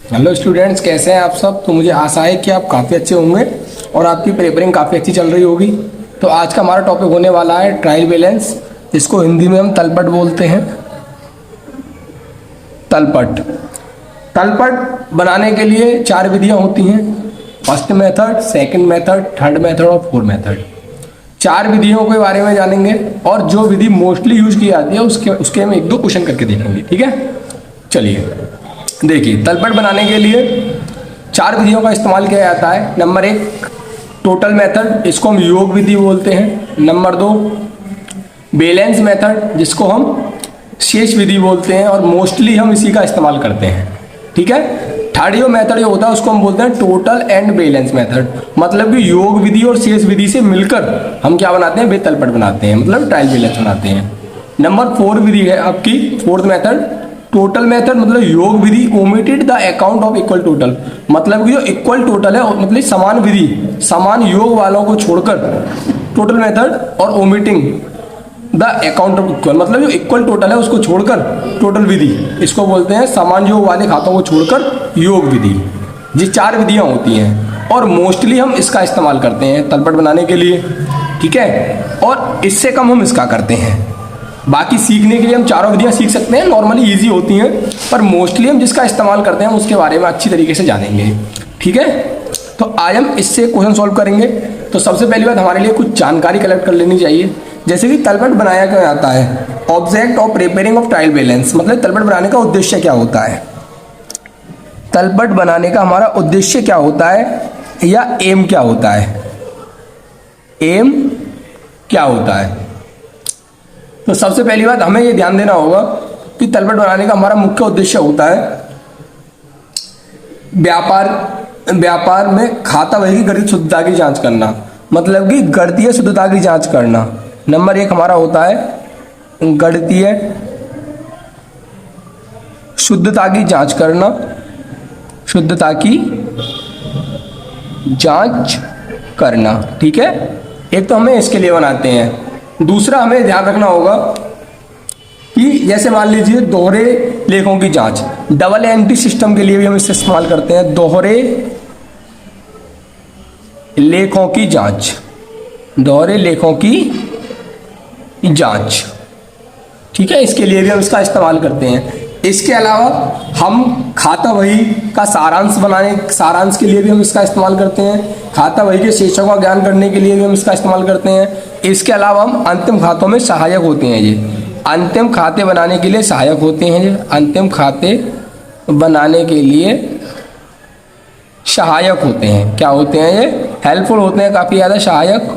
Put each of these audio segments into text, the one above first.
Hello students, कैसे हैं आप सब। तो मुझे आशा है कि आप काफ़ी अच्छे होंगे और आपकी प्रिपरेशन काफ़ी अच्छी चल रही होगी। तो आज का हमारा टॉपिक होने वाला है ट्रायल बैलेंस, जिसको हिंदी में हम तलपट बोलते हैं। तलपट तलपट बनाने के लिए 4 विधियां होती हैं। First method, second method, third method और फोर्थ मेथड। 4 विधियों के बारे में जानेंगे और जो विधि मोस्टली यूज की जाती है उसके हम 1-2 क्वेश्चन करके देखेंगे। ठीक है, चलिए देखिए। तलपट बनाने के लिए 4 विधियों का इस्तेमाल किया जाता है। नंबर 1 टोटल मेथड, इसको हम योग विधि बोलते हैं। नंबर 2 बैलेंस मेथड, जिसको हम शेष विधि बोलते हैं और मोस्टली हम इसी का इस्तेमाल करते हैं। ठीक है। थर्ड जो मेथड होता है उसको हम बोलते हैं टोटल एंड बैलेंस मेथड, मतलब कि योग विधि और शेष विधि से मिलकर हम क्या बनाते हैं, वे तलपट बनाते हैं, मतलब ट्रायल बैलेंस बनाते हैं। नंबर 4 विधि है आपकी फोर्थ मेथड, टोटल मेथड, मतलब योग विधि omitted the account of equal total, मतलब कि जो इक्वल टोटल है, मतलब समान विधि, समान योग वालों को छोड़कर टोटल मेथड, और omitting the account of equal, मतलब जो इक्वल टोटल है उसको छोड़कर टोटल विधि, इसको बोलते हैं समान योग वाले खातों को छोड़कर योग विधि। ये 4 विधियां होती हैं और मोस्टली हम इसका इस्तेमाल करते हैं तलपट बनाने के लिए। ठीक है, और इससे कम हम इसका करते हैं। बाकी सीखने के लिए हम चारों विधियां सीख सकते हैं, नॉर्मली इजी होती हैं, पर मोस्टली हम जिसका इस्तेमाल करते हैं उसके बारे में अच्छी तरीके से जानेंगे। ठीक है, तो आज हम इससे क्वेश्चन सॉल्व करेंगे। तो सबसे पहली बात, हमारे लिए कुछ जानकारी कलेक्ट कर लेनी चाहिए, जैसे कि तलपट बनाया क्यों जाता है। Object of preparing of trial balance, मतलब तलपट बनाने का उद्देश्य क्या होता है। तलपट बनाने का हमारा उद्देश्य क्या होता है, या एम क्या होता है। एम क्या होता है, तो सबसे पहली बात हमें ये ध्यान देना होगा कि तलपट बनाने का हमारा मुख्य उद्देश्य होता है व्यापार में खाता बही की गणितीय शुद्धता की जांच करना, मतलब कि गणितीय शुद्धता की जांच करना। नंबर 1 हमारा होता है गणितीय शुद्धता की जांच करना, शुद्धता की जांच करना। ठीक है, एक तो हमें इसके लिए बनाते हैं। दूसरा हमें ध्यान रखना होगा कि जैसे मान लीजिए दोहरे लेखों की जांच, डबल एंट्री सिस्टम के लिए भी हम इसे इस्तेमाल करते हैं। दोहरे लेखों की जांच, दोहरे लेखों की जांच। ठीक है, इसके लिए भी हम इसका इस्तेमाल करते हैं। इसके अलावा हम खाता बही का सारांश के लिए भी हम इसका इस्तेमाल करते हैं। खाता बही के शीर्षकों का ज्ञान करने के लिए भी हम इसका इस्तेमाल करते हैं। इसके अलावा हम अंतिम खातों में सहायक होते हैं। ये अंतिम खाते बनाने के लिए सहायक होते हैं। ये अंतिम खाते बनाने के लिए सहायक होते हैं। क्या होते हैं, ये हेल्पफुल होते हैं, काफ़ी ज़्यादा सहायक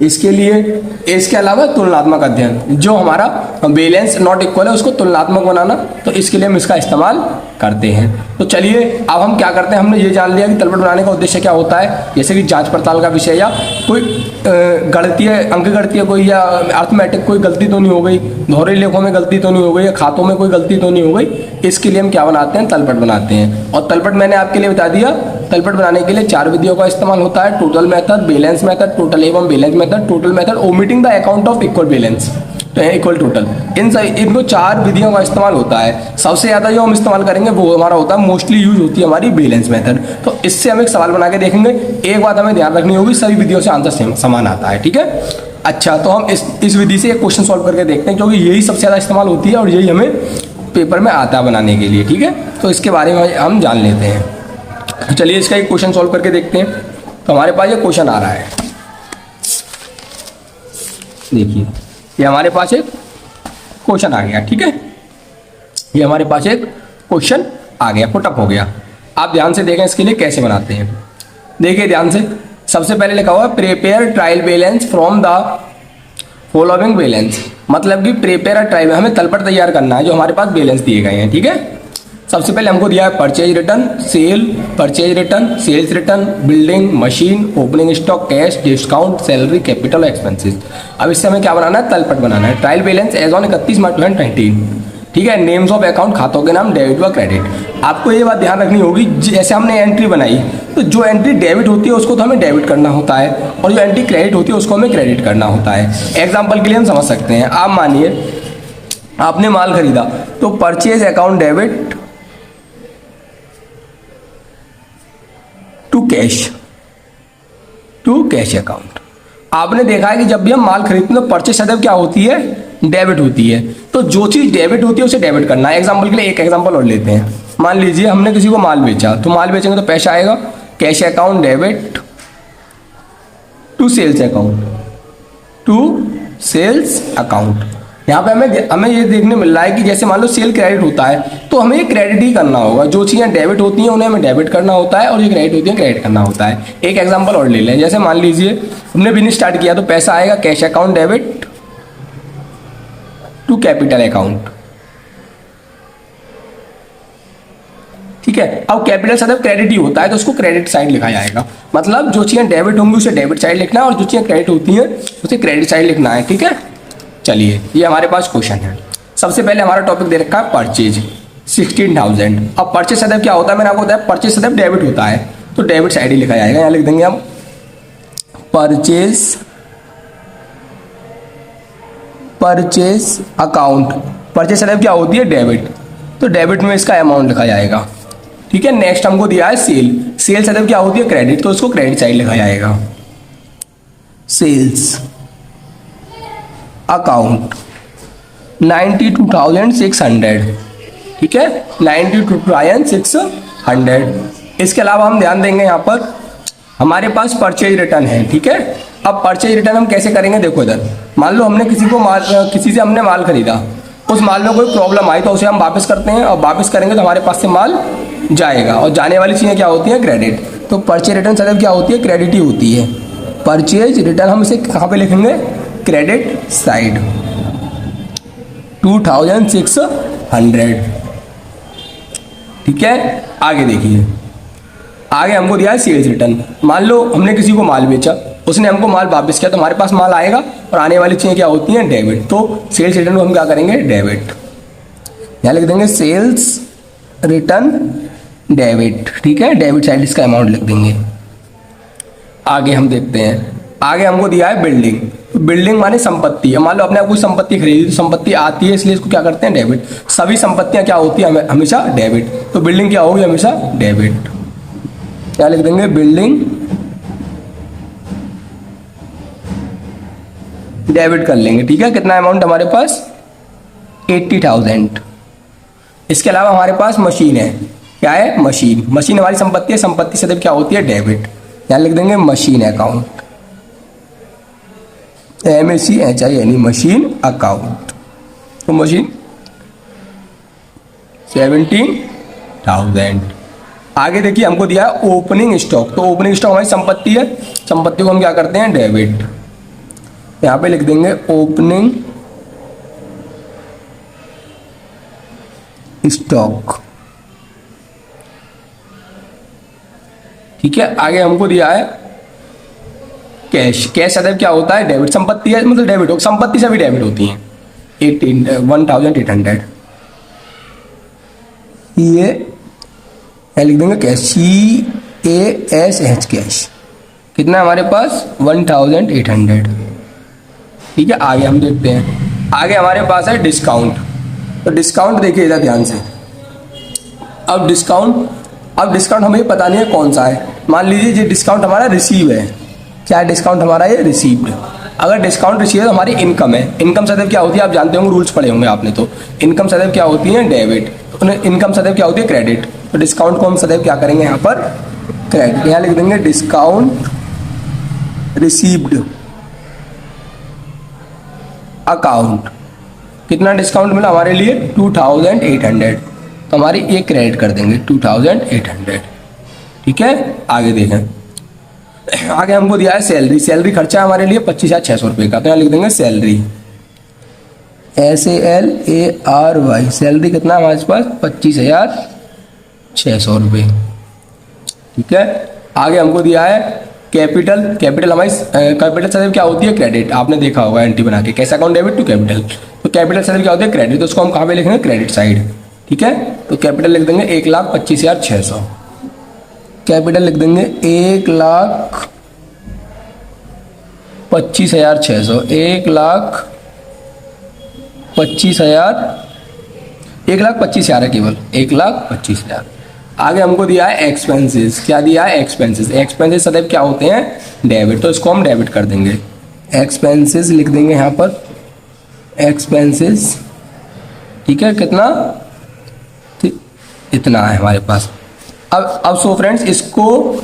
इसके लिए। इसके अलावा तुलनात्मक अध्ययन, जो हमारा बैलेंस नॉट इक्वल है उसको तुलनात्मक बनाना, तो इसके लिए हम इसका इस्तेमाल करते हैं। तो चलिए अब हम क्या करते हैं, हमने ये जान लिया कि तलपट बनाने का उद्देश्य क्या होता है, जैसे कि जांच पड़ताल का विषय, या कोई गणितीय अंकगणितीय कोई या अर्थमेटिक कोई गलती तो नहीं हो गई, दोहरे लेखों में गलती तो नहीं हो गई, या खातों में कोई गलती तो नहीं हो गई, इसके लिए हम क्या बनाते हैं, तलपट बनाते हैं। और तलपट मैंने आपके लिए बता दिया, तलपट बनाने के लिए 4 विधियों का इस्तेमाल होता है। Total method, balance method, total एवं balance method, total method omitting the account of equal balance, तो है इक्वल टोटल। इनको 4 विधियों का इस्तेमाल होता है। सबसे ज़्यादा जो हम इस्तेमाल करेंगे वो हमारा होता है, मोस्टली यूज होती है हमारी बैलेंस मेथड। तो इससे हम एक सवाल बना के देखेंगे। एक बात हमें ध्यान रखनी होगी, सभी विधियों से आंसर समान आता है। ठीक है, अच्छा, तो हम इस विधि से एक क्वेश्चन सॉल्व करके देखते हैं, क्योंकि यही सबसे ज़्यादा इस्तेमाल होती है और यही हमें पेपर में आता है बनाने के लिए। ठीक है, तो इसके बारे में हम जान लेते हैं। तो चलिए इसका एक क्वेश्चन सॉल्व करके देखते हैं। तो हमारे पास ये क्वेश्चन आ रहा है, देखिए ये हमारे पास एक क्वेश्चन आ गया। ठीक है, ये हमारे पास एक क्वेश्चन आ गया, पुटअप हो गया। आप ध्यान से देखें इसके लिए कैसे बनाते हैं। देखिए ध्यान से, सबसे पहले लिखा हुआ है prepare trial balance from the following balance, मतलब कि प्रिपेयर ट्रायल, हमें तलपट तैयार करना है जो हमारे पास बैलेंस दिए गए हैं। ठीक है, सबसे पहले हमको दिया है purchase return, purchase return, sales return, building, machine, opening stock, cash, discount, salary, capital, expenses. अब इससे हमें क्या बनाना है, तलपट बनाना है। Trial balance as on 31 March 2019। ठीक है, नेम्स ऑफ अकाउंट, खातों के नाम, डेबिट व क्रेडिट। आपको ये बात ध्यान रखनी होगी, जैसे हमने एंट्री बनाई तो जो एंट्री डेबिट होती है उसको तो हमें डेबिट करना होता है, और जो एंट्री क्रेडिट होती है उसको हमें क्रेडिट करना होता है। एग्जाम्पल के लिए हम समझ सकते हैं, आप मानिए आपने माल खरीदा तो purchase account debit, to cash account. आपने देखा है कि जब भी हम माल खरीदते हैं तो परचेज सदैव क्या होती है, डेबिट होती है। तो जो चीज डेबिट होती है उसे डेबिट करना है। एग्जांपल के लिए एक एग्जांपल और लेते हैं। मान लीजिए हमने किसी को माल बेचा, तो माल बेचेंगे तो पैसा आएगा cash account debit to sales account. यहाँ पे हमें ये देखने मिल रहा है कि जैसे मान लो सेल क्रेडिट होता है तो हमें ये क्रेडिट ही करना होगा। जो चीज़ें डेबिट होती हैं उन्हें हमें डेबिट करना होता है और जो क्रेडिट होती है क्रेडिट करना होता है। एक एग्जांपल और ले लें। जैसे मान लीजिए हमने बिजनेस स्टार्ट किया तो पैसा आएगा cash account debit to capital account. ठीक है, अब कैपिटल सदैव क्रेडिट ही होता है तो उसको क्रेडिट साइड लिखा जाएगा। मतलब जो चीजें डेबिट होंगी उसे डेबिट साइड लिखना है और जो चीजें क्रेडिट होती हैं उसे क्रेडिट साइड लिखना है। ठीक है, चलिए ये हमारे पास क्वेश्चन है। सबसे पहले हमारा टॉपिक दे रखा है परचेज 16,000। अब परचेज सदैव क्या होता है, मैंने आपको बताया परचेज सदैव डेबिट होता है तो डेबिट साइड ही लिखा जाएगा। यहाँ लिख देंगे हम परचेज अकाउंट। परचेज सदैव क्या होती है, डेबिट, तो डेबिट में इसका अमाउंट लिखा जाएगा। ठीक है, नेक्स्ट हमको दिया है सेल सदैव क्या होती है, क्रेडिट, तो उसको क्रेडिट साइड लिखा जाएगा। Sales account 92,600। ठीक है, 92,600। इसके अलावा हम ध्यान देंगे यहाँ पर हमारे पास परचेज रिटर्न है। ठीक है, अब परचेज रिटर्न हम कैसे करेंगे, देखो इधर मान लो हमने किसी से हमने माल खरीदा, उस माल में कोई प्रॉब्लम आई तो उसे हम वापस करते हैं और वापस करेंगे तो हमारे पास से माल जाएगा और जाने वाली चीज़ें क्या होती हैं, क्रेडिट। तो परचेज रिटर्न सदैव क्या होती है, क्रेडिट ही होती है। परचेज रिटर्न हम इसे कहाँ पे लिखेंगे, क्रेडिट साइड 2,600। ठीक है, आगे देखिए, आगे हमको दिया है सेल्स रिटर्न। मान लो हमने किसी को माल बेचा, उसने हमको माल वापस किया तो हमारे पास माल आएगा और आने वाली चीज़ें क्या होती हैं, डेबिट। तो सेल्स रिटर्न को हम क्या करेंगे, डेबिट। यहाँ लिख देंगे सेल्स रिटर्न डेबिट। ठीक है, डेबिट साइड इसका अमाउंट लिख देंगे। आगे हम देखते हैं, आगे हमको दिया है बिल्डिंग। तो बिल्डिंग माने संपत्ति। मान लो अपने कोई संपत्ति खरीदी तो संपत्ति आती है इसलिए इसको क्या करते हैं, डेबिट। सभी संपत्तियां क्या होती है, हमेशा डेबिट। तो बिल्डिंग क्या होगी, हमेशा डेबिट। क्या लिख देंगे, बिल्डिंग डेबिट कर लेंगे। ठीक है, कितना अमाउंट हमारे पास, 80,000। इसके अलावा हमारे पास मशीन है। क्या है, मशीन। मशीन हमारी संपत्ति है, संपत्ति सदैव क्या होती है, डेबिट। यहाँ लिख देंगे machine account, MACHIN, machine account. तो मशीन 17,000। आगे देखिए हमको दिया है ओपनिंग स्टॉक। तो ओपनिंग स्टॉक हमारी संपत्ति है, संपत्ति को हम क्या करते हैं, डेबिट। यहाँ पे लिख देंगे ओपनिंग स्टॉक। ठीक है, आगे हमको दिया है कैश। कैश सदैव क्या होता है, डेबिट। संपत्ति है मतलब डेबिट हो, संपत्ति सभी डेबिट होती हैं। 1,800। ये लिख देंगे कैश, CASH, कैश। कितना हमारे पास, 1,800। ठीक है, आगे हम देखते हैं, आगे हमारे पास है डिस्काउंट। तो डिस्काउंट देखिए इधर ध्यान से। अब डिस्काउंट हमें पता नहीं है कौन सा है। मान लीजिए ये डिस्काउंट हमारा रिसीव है। क्या है डिस्काउंट हमारा, ये रिसीव्ड। अगर डिस्काउंट रिसीव है तो हमारी इनकम है। इनकम सदैव क्या होती है, आप जानते होंगे, रूल्स पढ़े होंगे आपने। तो इनकम सदैव क्या होती है, डेबिट। तो इनकम सदैव क्या होती है, क्रेडिट। तो डिस्काउंट को हम सदैव क्या करेंगे, यहाँ पर क्रेडिट। यहाँ लिख देंगे डिस्काउंट रिसीव्ड अकाउंट। कितना डिस्काउंट मिला हमारे लिए, 2,800। तो हमारी एक क्रेडिट कर देंगे 2,800। ठीक है, आगे देखें, आगे हमको दिया है सैलरी। सैलरी खर्चा है हमारे लिए 25,600 रुपये का। तो यहाँ लिख देंगे सैलरी, SALARY। सैलरी कितना है हमारे पास, 25,600 रुपये। ठीक है, आगे हमको दिया है कैपिटल। हमारी कैपिटल सदैव क्या होती है, क्रेडिट। आपने देखा होगा एंट्री बना के, cash account debit to capital. तो कैपिटल सदैव क्या होती है, क्रेडिट। तो उसको हम कहाँ पे लिखेंगे, क्रेडिट साइड। ठीक है, तो कैपिटल लिख देंगे 1,25,600। कैपिटल लिख देंगे 1,25,600। 1,25,000 है केवल, 1,25,000। आगे हमको दिया है एक्सपेंसेस। क्या दिया है? एक्सपेंसेस। एक्सपेंसेस सदैव क्या होते हैं? डेबिट। तो इसको हम डेबिट कर देंगे, एक्सपेंसेस लिख देंगे यहाँ पर, एक्सपेंसेस। ठीक है, कितना? ठीक, इतना है हमारे पास। अब सो फ्रेंड्स, इसको,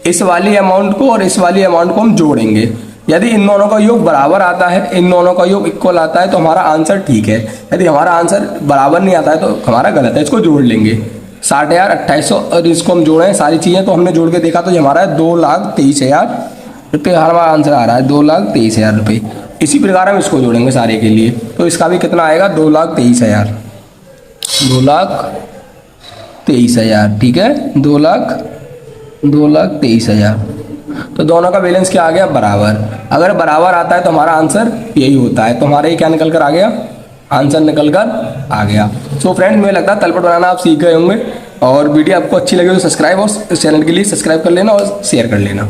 इस वाली अमाउंट को और इस वाली अमाउंट को हम जोड़ेंगे। यदि इन दोनों का योग बराबर आता है, इन दोनों का योग इक्वल आता है, तो हमारा आंसर ठीक है। यदि हमारा आंसर बराबर नहीं आता है तो हमारा गलत है। इसको जोड़ लेंगे, 60,000 2800, और इसको हम जोड़ें सारी चीज़ें, तो हमने जोड़ के देखा तो ये हमारा है 2,23,000 रुपये। हमारा आंसर आ रहा है 2,23,000 रुपये। इसी प्रकार हम इसको जोड़ेंगे सारे के लिए, तो इसका भी कितना आएगा? 2,23,000, 2,23,000। ठीक है, 2,23,000। तो दोनों का बैलेंस क्या आ गया? बराबर। अगर बराबर आता है तो हमारा आंसर यही होता है। तो हमारे ये क्या निकल कर आ गया? आंसर निकल कर आ गया। सो फ्रेंड, मुझे लगता है तलपट बनाना आप सीख गए होंगे, और वीडियो आपको अच्छी लगी तो सब्सक्राइब, और इस चैनल के लिए सब्सक्राइब कर लेना और शेयर कर लेना।